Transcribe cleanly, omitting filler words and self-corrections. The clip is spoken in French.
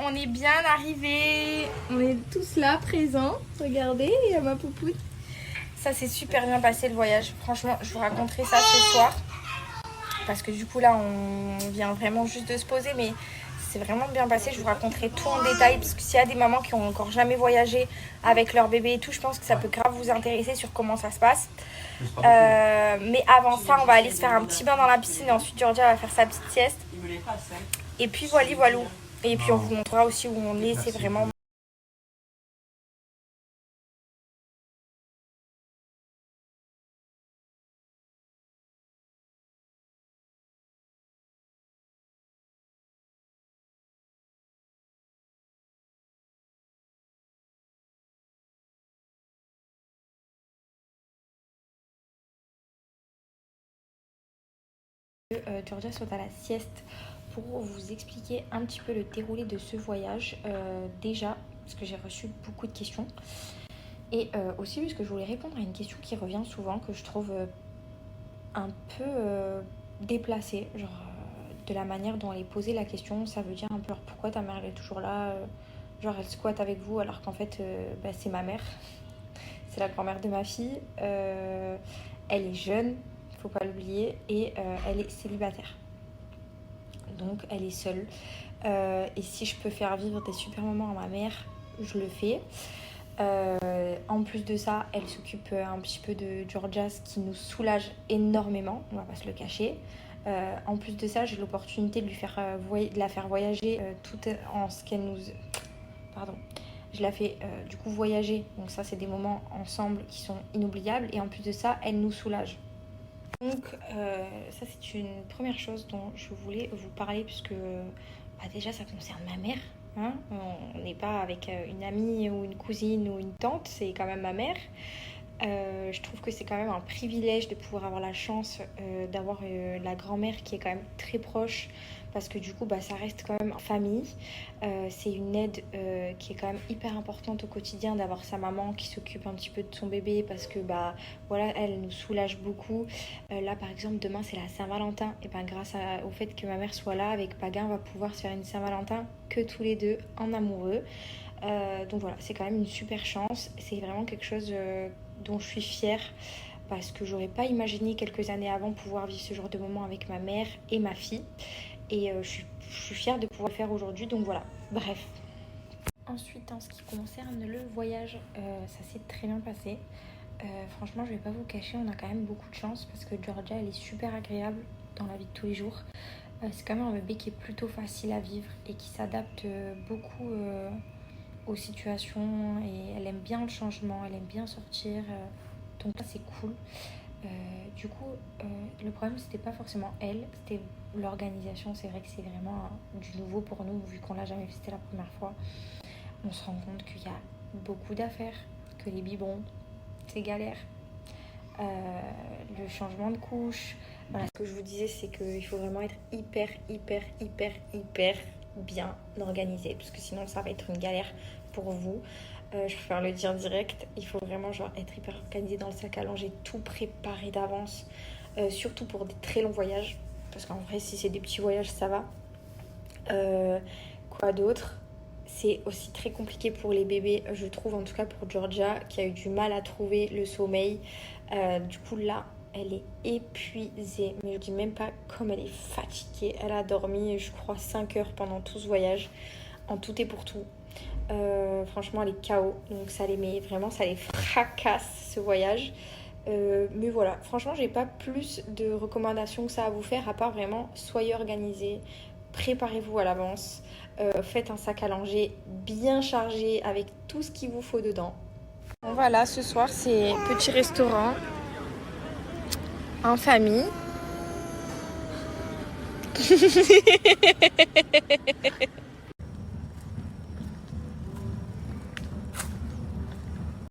on est bien arrivés. On est tous là, présents. Regardez, il y a ma poupoune. Ça s'est super bien passé le voyage. Franchement, je vous raconterai ça ce soir. Parce que du coup, là, on vient vraiment juste de se poser. Mais c'est vraiment bien passé. Je vous raconterai tout en détail. Parce que s'il y a des mamans qui ont encore jamais voyagé avec leur bébé et tout, je pense que ça peut grave vous intéresser sur comment ça se passe. Mais avant ça, on va aller se faire un petit bain dans la piscine. Et ensuite, Georgia va faire sa petite sieste. Et puis voilà. Et puis on vous montrera aussi où on est. C'est vraiment... Georgia soit à la sieste pour vous expliquer un petit peu le déroulé de ce voyage. Déjà, parce que j'ai reçu beaucoup de questions. Et aussi parce que je voulais répondre à une question qui revient souvent, que je trouve un peu déplacée. Genre, de la manière dont elle est posée la question, ça veut dire un peu alors, pourquoi ta mère elle est toujours là, genre elle squatte avec vous alors qu'en fait c'est ma mère. C'est la grand-mère de ma fille. Elle est jeune, faut pas l'oublier, et elle est célibataire. Donc elle est seule. Et si je peux faire vivre des super moments à ma mère, je le fais. En plus de ça, elle s'occupe un petit peu de Georgia, ce qui nous soulage énormément, on va pas se le cacher. En plus de ça, j'ai l'opportunité de de la faire voyager tout en ce qu'elle nous... Pardon. Je la fais du coup voyager, donc ça c'est des moments ensemble qui sont inoubliables, et en plus de ça, elle nous soulage. Donc ça c'est une première chose dont je voulais vous parler, puisque déjà ça concerne ma mère. Hein, on n'est pas avec une amie ou une cousine ou une tante, c'est quand même ma mère. Je trouve que c'est quand même un privilège de pouvoir avoir la chance d'avoir la grand-mère qui est quand même très proche, parce que du coup ça reste quand même en famille. C'est une aide qui est quand même hyper importante au quotidien, d'avoir sa maman qui s'occupe un petit peu de son bébé, parce que voilà, elle nous soulage beaucoup. Là par exemple demain c'est la Saint-Valentin, et grâce au fait que ma mère soit là avec Paga, on va pouvoir se faire une Saint-Valentin que tous les deux en amoureux. Donc voilà, c'est quand même une super chance. C'est vraiment quelque chose dont je suis fière, parce que j'aurais pas imaginé quelques années avant pouvoir vivre ce genre de moment avec ma mère et ma fille. Et je suis fière de pouvoir le faire aujourd'hui. Donc voilà, bref. Ensuite, en ce qui concerne le voyage, ça s'est très bien passé. Franchement, je vais pas vous cacher, on a quand même beaucoup de chance, parce que Georgia, elle est super agréable dans la vie de tous les jours. C'est quand même un bébé qui est plutôt facile à vivre et qui s'adapte beaucoup aux situations, et elle aime bien le changement, elle aime bien sortir, donc là c'est cool. Du coup, le problème c'était pas forcément elle, c'était l'organisation. C'est vrai que c'est vraiment du nouveau pour nous, vu qu'on l'a jamais fait, c'était la première fois. On se rend compte qu'il y a beaucoup d'affaires, que les biberons c'est galère, le changement de couche. Voilà, ce que je vous disais, c'est qu'il faut vraiment être hyper bien organisé, parce que sinon ça va être une galère pour vous. Je préfère le dire direct, il faut vraiment être hyper organisé dans le sac à linge, tout préparé d'avance, surtout pour des très longs voyages, parce qu'en vrai si c'est des petits voyages ça va. Quoi d'autre? C'est aussi très compliqué pour les bébés, je trouve, en tout cas pour Georgia, qui a eu du mal à trouver le sommeil. Du coup là elle est épuisée, mais je dis même pas comme elle est fatiguée. Elle a dormi, je crois, 5 heures pendant tout ce voyage, en tout et pour tout. Franchement, elle est KO, donc ça les fracasse ce voyage. Mais voilà, franchement, j'ai pas plus de recommandations que ça à vous faire, à part vraiment, soyez organisés, préparez-vous à l'avance, faites un sac à langer bien chargé avec tout ce qu'il vous faut dedans. Bon, voilà, ce soir, c'est petit restaurant en famille.